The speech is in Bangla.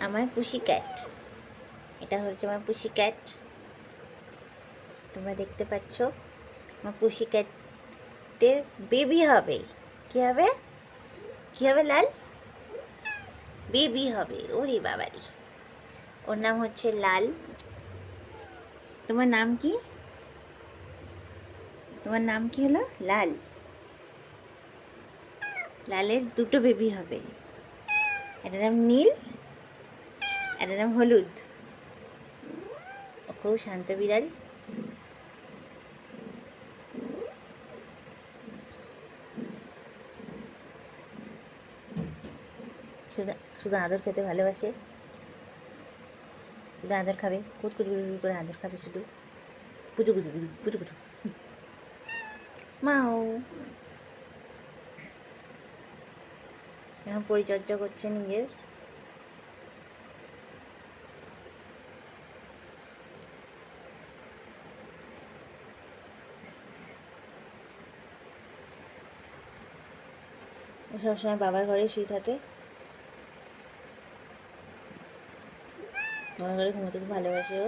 আমার পুষি ক্যাট। এটা হচ্ছে আমার পুষি ক্যাট, তোমরা দেখতে পাচ্ছ। আমার পুষি ক্যাটের বেবি হবে। কী হবে? কী হবে লাল? বেবি হবে। ওরে বাবারি, ওর নাম হচ্ছে লাল। তোমার নাম কি? তোমার নাম কি হলো? লাল। লালের দুটো বেবি হবে, এটার নাম নীল, এটার নাম হলুদ। ও খুব শান্ত বিড়াল। শুধু শুধু আদর খেতে ভালোবাসে, শুধু আদর খাবে, কুচ কুচ কুচ করে আদর খাবে শুধু, পুজো কুচু কুচু পুজো কুচু। মাও এখন পরিচর্যা করছে নিজের। ও সবসময় বাবার ঘরে শুয়ে থাকে, বাবার ঘরে ঘুমোতে খুব ভালোবাসে ও।